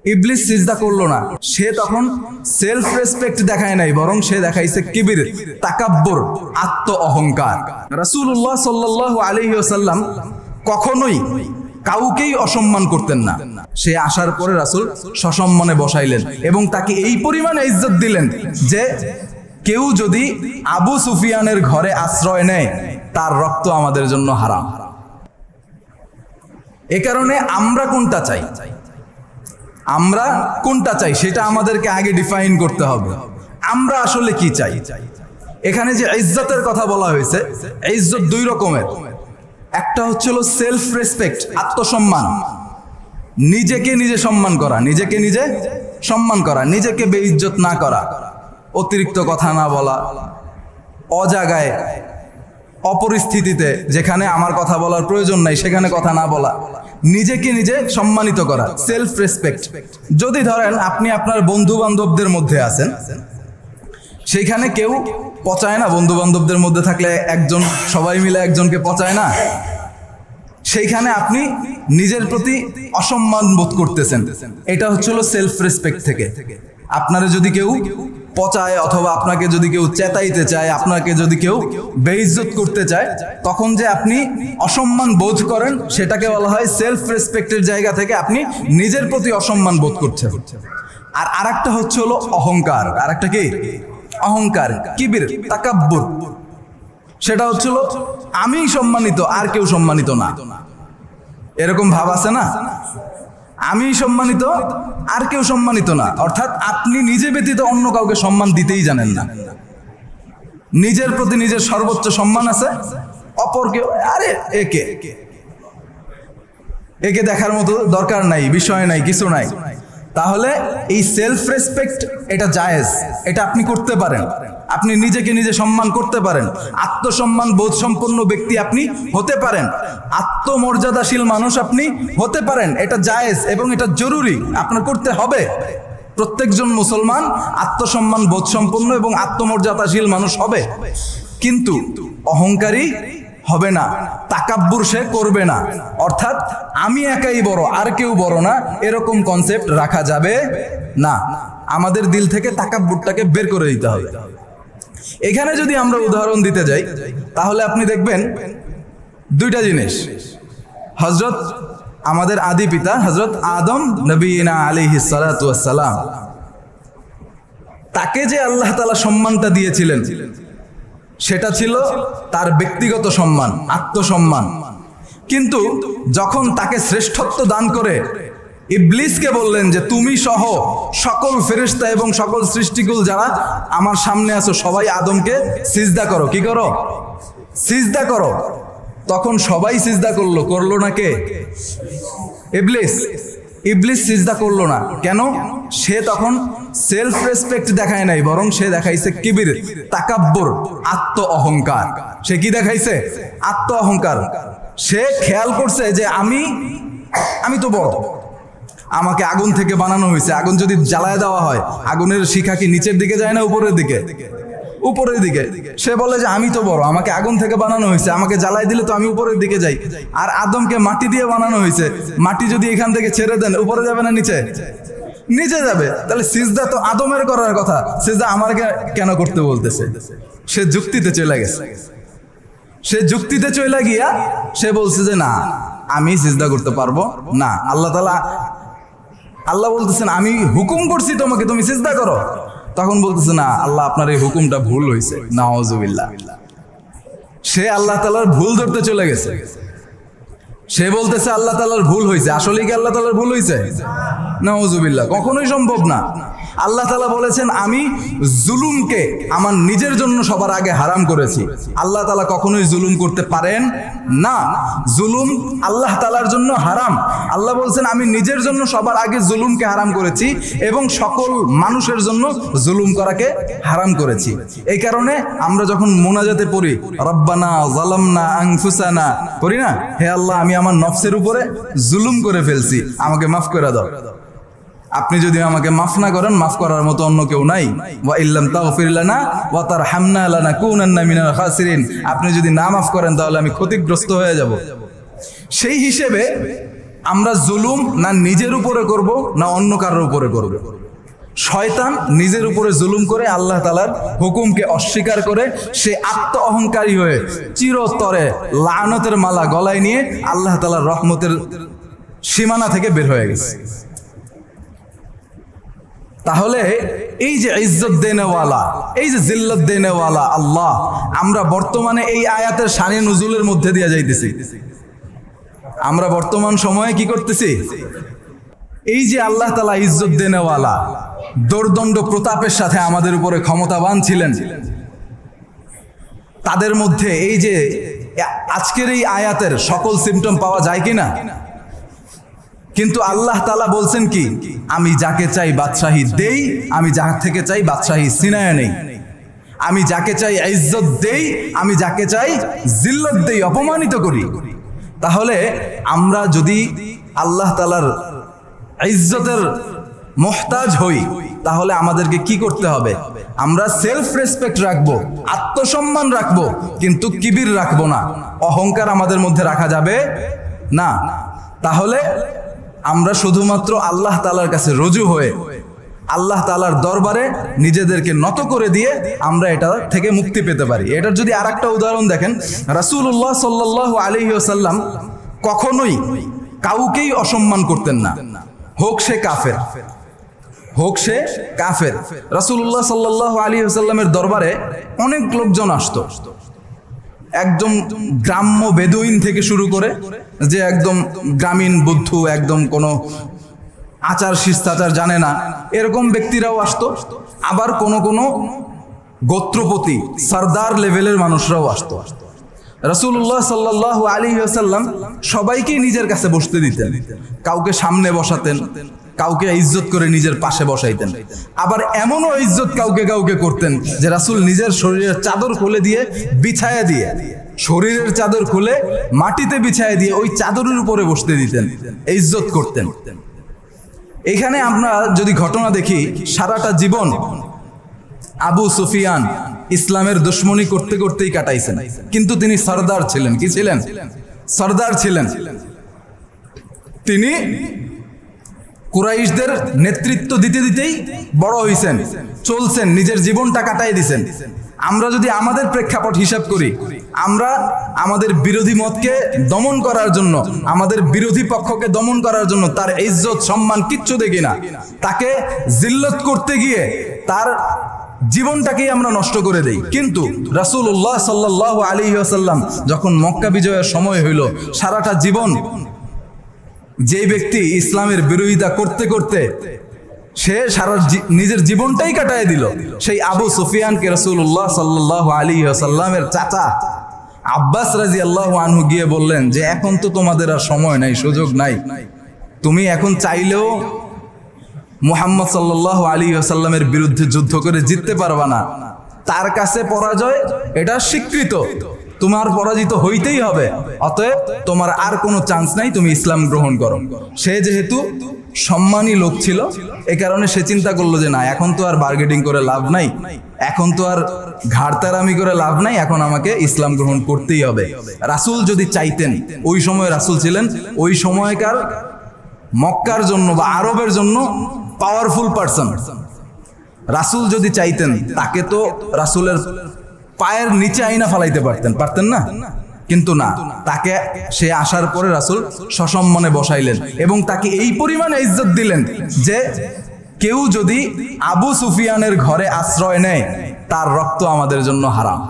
ইবলিস সিজদা করলো না, সে তখন সেলফ রেসপেক্ট দেখায় নাই, বরং সে দেখাইছে কিবির, তাকাব্বুর, আত্ম অহংকার। রাসূলুল্লাহ সাল্লাল্লাহু আলাইহি ওয়াসাল্লাম কখনোই কাউকেই অসম্মান করতেন না। সে আসার পরে রাসূল সসম্মানে বসাইলেন এবং তাকে এই পরিমাণে ইজ্জত দিলেন যে কেউ যদি আবু সুফিয়ানের ঘরে আশ্রয় নেয় তার রক্ত আমাদের জন্য হারাম। এ কারণে আমরা কোনটা চাই, আমরা কোনটা চাই সেটা আমাদেরকে আগে ডিফাইন করতে হবে। আমরা আসলে কি চাই? এখানে যে ইজ্জতের কথা বলা হয়েছে, ইজ্জত দুই রকমের। একটা হচ্ছিল সেলফ রেসপেক্ট, আত্মসম্মান, নিজেকে নিজে সম্মান করা, নিজেকে নিজে সম্মান করা, নিজেকে বেইজ্জত না করা, অতিরিক্ত কথা না বলা, অজাগায় অপরিস্থিতিতে যেখানে আমার কথা বলার প্রয়োজন নাই সেখানে কথা না বলা, নিজেকে নিজে সম্মানিত করা, সেলফ রেসপেক্ট। যদি ধরেন আপনি আপনার বন্ধু বান্ধবদের মধ্যে আছেন, সেইখানে কেউ পচায় না, বন্ধু বান্ধবদের মধ্যে থাকলে একজন সবাই মিলে একজনকে পচায় না, সেইখানে আপনি নিজের প্রতি অসম্মান বোধ করতেছেন। এটা হচ্ছিল সেলফ রেসপেক্ট থেকে। আপনারা যদি কেউ পচায় অথবা আপনাকে যদি কেউ চেতাইতে চায়, আপনাকে যদি কেউ বেইজ্জত করতে চায়, তখন যে আপনি অসম্মান বোধ করেন সেটাকে বলা হয় সেলফ রেসপেক্টের জায়গা থেকে আপনি নিজের প্রতি অসম্মান বোধ করছেন। আর আরেকটা হচ্ছে হলো অহংকার। আরেকটা কি? অহংকার, কিবির, তাকাব্বুর। সেটা হচ্ছিল আমি সম্মানিত আর কেউ সম্মানিত না, এরকম ভাব আছে না? আমি সম্মানিত আর কেউ সম্মানিত না, অর্থাৎ আপনি নিজে ব্যতীত অন্য কাউকে সম্মান দিতেই জানেন না। নিজের প্রতি নিজের সর্বোচ্চ সম্মান আছে, অপর কেউ আরে একে দেখার মতো দরকার নাই, বিষয় নাই, কিছু নাই। তাহলে এই সেলফ রেসপেক্ট এটা জায়েজ, এটা আপনি করতে পারেন, আপনি নিজেকে নিজে সম্মান করতে পারেন, আত্মসম্মান বোধ সম্পন্ন ব্যক্তি আপনি হতে পারেন, আত্মমর্যাদাশীল মানুষ আপনি হতে পারেন। এটা জায়েজ এবং এটা জরুরি, আপনার করতে হবে। প্রত্যেকজন মুসলমান আত্মসম্মান বোধ সম্পন্ন এবং আত্মমর্যাদাশীল মানুষ হবে, কিন্তু অহংকারী হবে না, তাকাব্বুর সে করবে না। অর্থাৎ আমি একাই বড় আর কেউ বড় না, এরকম কনসেপ্ট রাখা যাবে না। আমাদের দিল থেকে তাকাব্বুরটাকে বের করে দিতে হবে। এখানে যদি আমরা উদাহরণ দিতে যাই তাহলে আপনি দেখবেন দুইটা জিনিস। হযরত আমাদের আদি পিতা হযরত আদম নবীনা আলাইহিস সালাতু ওয়াস সালাম, তাকে যে আল্লাহ তাআলা সম্মানটা দিয়েছিলেন সেটা ছিল তার ব্যক্তিগত সম্মান, আত্মসম্মান। কিন্তু যখন তাকে শ্রেষ্ঠত্ব দান করে ইবলিসকে বললেন যে তুমি সহ সকল ফেরেশতা এবং সকল সৃষ্টিকুল যারা আমার সামনে আছো সবাই আদমকে সিজদা করো। কি করো? সিজদা করো। তখন সবাই সিজদা করলো না কে? ইবলিস। ইবলিস সিজদা করলো না। কেন? সে তখন সেলফ রেসপেক্ট দেখায় নাই, বরং সে দেখাইছে কিবির, তাকাব্বুর, আত্ম অহংকার। সে কি দেখাইছে? আত্ম অহংকার। সে খেয়াল করছে যে আমি তো বড়, আমাকে আগুন থেকে বানানো হয়েছে। আগুন যদি জ্বালায় দেওয়া হয়, আগুনের শিখা কি নিচের দিকে যায় না উপরের দিকে? উপরের দিকে। সে বলে যে আমি তো বড়, আমাকে আগুন থেকে বানানো হয়েছে, আমাকে জ্বালাই দিলে তো আমি উপরের দিকে যাই। আর আদমকে মাটি দিয়ে বানানো হয়েছে, মাটি যদি এখান থেকে ছেড়ে দেন উপরে যাবে না নিচে? নিচে যাবে। তাহলে সিজদা তো আদমের করার কথা, সিজদা আমাকে কেন করতে বলতেছে? সে যুক্তিতে চলে গেছে। সে যুক্তিতে চলে গিয়া সে বলছে যে না, আমি সিজদা করতে পারবো না। আল্লাহ বলতেছেন আমি হুকুম করছি তোমাকে, তুমি সিজদা করো। তখন বলতেছে না, আল্লাহ আপনার এই হুকুমটা ভুল হয়েছে। নাউজুবিল্লাহ। সে আল্লাহ তাআলার ভুল ধরতে চলে গেছে। সে বলতেছে আল্লাহ তাআলার ভুল হয়েছে। আসলে কি আল্লাহ তাআলার ভুল হয়েছে? নাউজুবিল্লাহ, কখনোই সম্ভব না। আল্লাহ তাআলা বলেছেন আমি জুলুমকে আমার নিজের জন্য সবার আগে হারাম করেছি। আল্লাহ তাআলা কখনোই জুলুম করতে পারেন না। জুলুম আল্লাহ তাআলার জন্য হারাম। আল্লাহ বলছেন আমি নিজের জন্য সবার আগে জুলুমকে হারাম করেছি এবং সকল মানুষের জন্য জুলুম করাকে হারাম করেছি। এই কারণে আমরা যখন মোনাজাতে পড়ি রব্বানা যালামনা আনফুসানা করি না, হে আল্লাহ আমি আমার নফসের উপরে জুলুম করে ফেলছি, আমাকে মাফ করে দাও। আপনি যদি আমাকে মাফ না করেন, মাফ করার মতো অন্য কেউ নাই। ওয়া ইল্লাম তাগফির লানা ওয়া তারহামনা লানাকুনান্না মিনাল খাসিরিন। আপনি যদি না মাফ করেন তাহলে আমি ক্ষতিগ্রস্ত হয়ে যাব। সেই হিসেবে আমরা জুলুম না নিজের উপরে করব না অন্য কারোর উপরে করব। শয়তান নিজের উপরে জুলুম করে আল্লাহ তাআলার হুকুমকে অস্বীকার করে সে আত্ম অহংকারী হয়ে চিরতরে লানতের মালা গলায় নিয়ে আল্লাহ তাআলার রহমতের সীমানা থেকে বের হয়ে গেছে। তাহলে এই যে ইজ্জত দেনেওয়ালা, এই যে জিল্লত দেনেওয়ালা আল্লাহ, আমরা বর্তমানে এই আয়াতের শানে নুজুলের মধ্যে দিয়ে যাইতেছি। আমরা বর্তমান সময়ে কি করতেছি? এই যে আল্লাহ তাআলা ইজ্জত দেনেওয়ালা, দোর্দণ্ড প্রতাপের সাথে আমাদের উপরে ক্ষমতাবান ছিলেন, তাদের মধ্যে এই যে আজকের এই আয়াতের সকল সিমটম পাওয়া যায় কিনা? কিন্তু আল্লাহ তাআলা বলছেন কি, আমি যাকে চাই বাদশাহী দেই, আমি যার থেকে চাই বাদশাহী ছিনায়া নেই, আমি যাকে চাই ইজ্জত দেই, আমি যাকে চাই জিল্লত দেই, অপমানিত করি। তাহলে আমরা যদি আল্লাহ তাআলার ইজ্জতের মুহতাজ হই তাহলে আমাদেরকে কি করতে হবে? আমরা সেলফ রেসপেক্ট রাখবো, আত্মসম্মান রাখবো, কিন্তু কিবির রাখবো না, অহংকার আমাদের মধ্যে রাখা যাবে না। তাহলে আমরা শুধুমাত্র আল্লাহ তাআলার কাছে রুজু হয়ে আল্লাহ তাআলার দরবারে নিজেদেরকে নত করে দিয়ে আমরা এটা থেকে মুক্তি পেতে পারি। এটার যদি আরেকটা উদাহরণ দেখেন, রাসূলুল্লাহ সাল্লাল্লাহু আলাইহি ওয়াসাল্লাম কখনোই কাউকেই অসম্মান করতেন না, হোক সে কাফের, হোক সে কাফের। রাসূলুল্লাহ সাল্লাল্লাহু আলাইহি ওয়াসাল্লামের দরবারে অনেক লোকজন আসতো, একদম গ্রাম্য বেদুইন থেকে শুরু করে যে একদম গ্রামীণ বুদ্ধু, একদম কোনো আচার শিষ্টাচার জানে না, এরকম ব্যক্তিরাও আসতো। আবার কোনো কোনো গোত্রপতি সরদার লেভেলের মানুষরাও আসতো। রাসূলুল্লাহ সাল্লাল্লাহু আলাইহি ওয়াসাল্লাম সবাইকেই নিজের কাছে বসতে দিতেন, কাউকে সামনে বসাতেন, কাউকে ইজ্জত করে নিজের পাশে বসাইতেন। আবার এমনও ইজ্জত কাউকে কাউকে করতেন যে রাসূল নিজের শরীরের চাদর খুলে দিয়ে বিছায়া দিয়ে, শরীরের চাদর খুলে মাটিতে বিছায়া দিয়ে ওই চাদরের উপরে বসতে দিতেন, ইজ্জত করতেন। এখানে আমরা যদি ঘটনা দেখি, সারাটা জীবন আবু সুফিয়ান ইসলামের দুশমনী করতে করতেই কাটাইছেন, কিন্তু তিনি সরদার ছিলেন। কি ছিলেন? সরদার ছিলেন। তিনি কুরাইশদের নেতৃত্ব দিতে দিতেই বড় হইছেন, চলছেন, নিজের জীবনটা কাটাই দিছেন। আমরা যদি আমাদের প্রেক্ষাপট হিসাব করি, আমরা আমাদের বিরোধী মতকে দমন করার জন্য, আমাদের বিরোধী পক্ষকে দমন করার জন্য তার ইজ্জত সম্মান কিচ্ছু দেখি না, তাকে জিল্লত করতে গিয়ে তার জীবনটাকেই আমরা নষ্ট করে দেই। কিন্তু রাসূলুল্লাহ সাল্লাল্লাহু আলাইহি ওয়াসাল্লাম যখন মক্কা বিজয়ের সময় হইল, সারাটা জীবন যে ব্যক্তি ইসলামের বিরোধিতা করতে করতে সে সারা নিজের জীবনটাই কাটায় দিল, সেই আবু সুফিয়ানকে রাসূলুল্লাহ সাল্লাল্লাহু আলাইহি ওয়াসাল্লামের চাচা আব্বাস রাদিয়াল্লাহু আনহু গিয়ে বললেন যে এখন তো তোমাদের আর সময় নাই, সুযোগ নাই, তুমি এখন চাইলেও মুহাম্মদ সাল্লাল্লাহু আলাইহি ওয়াসাল্লামের বিরুদ্ধে যুদ্ধ করে জিততে পারবা না, তার কাছে পরাজয় এটা স্বীকৃত, তোমার পরাজিত হইতেই হবে, অতএব তোমার আর কোনো চান্স নাই, তুমি ইসলাম গ্রহণ করো। সে যেহেতু সম্মানী লোক ছিল, এ কারণে সে চিন্তা করলো যে না, এখন তো আর বার্গেটিং করে লাভ নাই, এখন তো আর ঘাড়তারামি করে লাভ নাই, এখন আমাকে ইসলাম গ্রহণ করতেই হবে। রাসূল যদি চাইতেন, ওই সময় রাসূল ছিলেন ওই সময়কার মক্কার জন্য বা আরবের জন্য পাওয়ারফুল পারসন, রাসূল যদি চাইতেন তাকে তো রাসূলের পায়ের নিচে আইনা ফালাইতে পারতেন না, কিন্তু না, তাকে সে আসার পরে রাসূল সসম্মানে বসাইলেন এবং তাকে এই পরিমাণে ইজ্জত দিলেন যে কেউ যদি আবু সুফিয়ানের ঘরে আশ্রয় নেয় তার রক্ত আমাদের জন্য হারাম।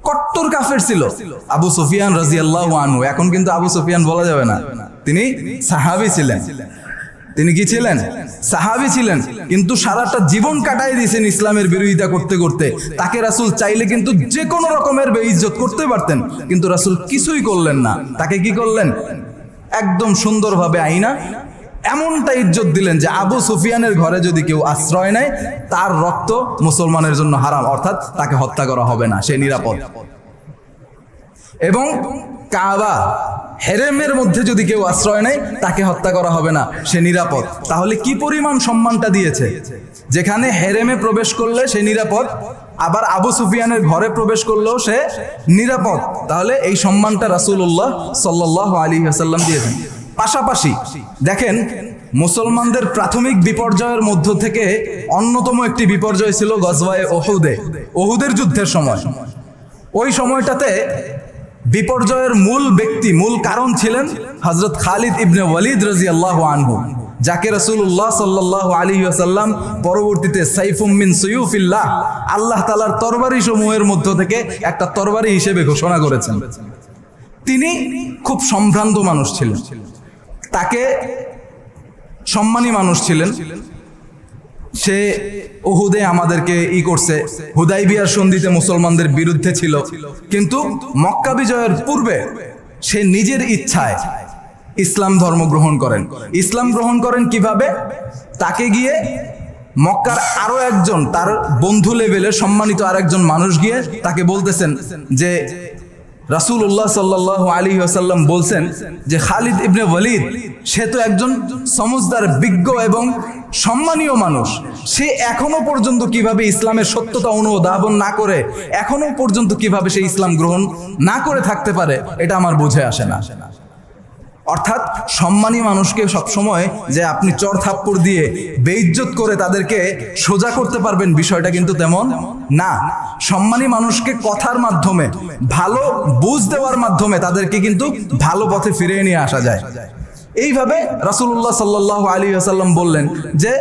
কট্টর কাফের ছিল আবু সুফিয়ান রাদিয়াল্লাহু আনহু। এখন কিন্তু আবু সুফিয়ান বলা যাবে না, তিনি সাহাবী ছিলেন। তিনি কি ছিলেন? সাহাবী ছিলেন, কিন্তু সারাটা জীবন কাটাই দিয়েছেন ইসলামের বিরোধিতা করতে করতে। তাকে রাসূল চাইলে কিন্তু যে কোনো রকমের বেইজ্জত করতে পারতেন, কিন্তু রাসূল কিছুই করলেন না। তাকে কি করলেন? একদম সুন্দরভাবে আইনা এমনটা ইজ্জত দিলেন যে আবু সুফিয়ানের ঘরে যদি কেউ আশ্রয় নেয় তার রক্ত মুসলমানের জন্য হারাম, অর্থাৎ তাকে হত্যা করা হবে না, সে নিরাপদ। এবং কাবা হেরেমের মধ্যে যদি কেউ আশ্রয় নেয় তাকে হত্যা করা হবে না, সে নিরাপদ। তাহলে কি পরিমাণ সম্মানটা দিয়েছে, যেখানে হেরেমে প্রবেশ করলে সে নিরাপদ, আবার আবু সুফিয়ানের ঘরে প্রবেশ করলেও সে নিরাপদ। তাহলে এই সম্মানটা রাসূলুল্লাহ সাল্লাল্লাহু আলাইহি ওয়াসাল্লাম দিয়েছেন। পাশাপাশি দেখেন, মুসলমানদের প্রাথমিক বিপর্যয়ের মধ্য থেকে অন্যতম একটি বিপর্যয় ছিল গজওয়ায়ে উহুদের যুদ্ধের সময়। ওই সময়টাতে বিপর্যয়ের মূল ব্যক্তি, মূল কারণ ছিলেন হযরত খালিদ ইবনে ওয়ালিদ রাদিয়াল্লাহু আনহু, যাকে রাসূলুল্লাহ সাল্লাল্লাহু আলাইহি ওয়াসাল্লাম পরবর্তীতে সাইফুম মিন সুয়ুফিল্লাহ, আল্লাহ তাআলার তরবারি সমূহের মধ্য থেকে একটা তরবারি হিসেবে ঘোষণা করেছেন। তিনি খুব সম্ভ্রান্ত মানুষ ছিলেন, তাকে সম্মানী মানুষ ছিলেন। সে উহুদে আমাদেরকে করছে, হুদাইবিয়ার সন্ধিতে মুসলমানদের বিরুদ্ধে ছিল, কিন্তু মক্কা বিজয়ের পূর্বে সে নিজের ইচ্ছায় ইসলাম ধর্ম গ্রহণ করেন। ইসলাম গ্রহণ করেন কিভাবে? তাকে গিয়ে মক্কার আরো একজন তার বন্ধু লেভেলের সম্মানিত আরেকজন মানুষ গিয়ে তাকে বলতেছেন যে রাসূলুল্লাহ সাল্লাল্লাহু আলাইহি ওয়াসাল্লাম বলছেন যে খালিদ ইবনে ওয়ালিদ সে তো একজন সমজদার, বিজ্ঞ এবং সম্মানীয় মানুষ, সে এখনো পর্যন্ত কিভাবে ইসলামের সত্যতা অনুধাবন না করে, এখনো পর্যন্ত কিভাবে সে ইসলাম গ্রহণ না করে থাকতে পারে, এটা আমার বুঝে আসে না। অর্থাৎ সম্মানী মানুষকে সবসময় যে আপনি চর থাপ্পড় দিয়ে বেইজ্জত করে তাদেরকে সোজা করতে পারবেন, বিষয়টা কিন্তু তেমন না। সম্মানী মানুষকে কথার মাধ্যমে, ভালো বুঝ দেওয়ার মাধ্যমে তাদেরকে কিন্তু ভালো পথে ফিরিয়ে নিয়ে আসা যায়। এইভাবে রাসূলুল্লাহ সাল্লাল্লাহু আলাইহি ওয়াসাল্লাম বললেন যে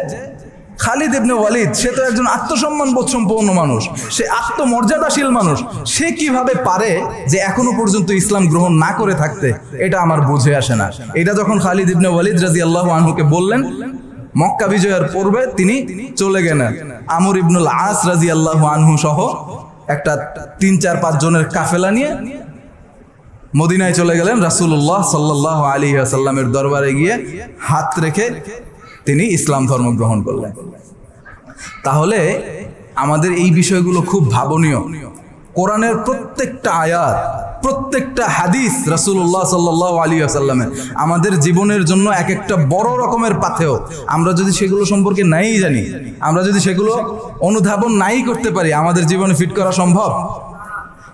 খালিদ ইবনে ওয়ালিদ সে তো একজন আত্মসম্মান বোধ সম্পন্ন মানুষ, সে আত্মমর্যাদাশীল মানুষ, সে কিভাবে পারে যে এখনো পর্যন্ত ইসলাম গ্রহণ না করে থাকতে, এটা আমার বুঝে আসে না। এটা যখন খালিদ ইবনে ওয়ালিদ রাদিয়াল্লাহু আনহুকে বললেন, মক্কা বিজয়ের পূর্বে তিনি চলে গেলেন আমর ইবনুল আস রাদিয়াল্লাহু আনহু সহ একটা 3-4-5 জনের কাফেলা নিয়ে মদিনায় চলে গেলেন। রাসূলুল্লাহ সাল্লাল্লাহু আলাইহি ওয়াসাল্লামের দরবারে গিয়ে হাত রেখে তিনি ইসলাম ধর্ম গ্রহণ করলেন। তাহলে আমাদের এই বিষয়গুলো খুব ভাবনীয়। কোরআনের প্রত্যেকটা আয়াত, প্রত্যেকটা হাদিস রাসূলুল্লাহ সাল্লাল্লাহু আলাইহি ওয়াসাল্লামের আমাদের জীবনের জন্য এক একটা বড় রকমের পাথেয়। আমরা যদি সেগুলো সম্পর্কে নাই জানি, আমরা যদি সেগুলো অনুধাবন নাই করতে পারি, আমাদের জীবনে ফিট করা সম্ভব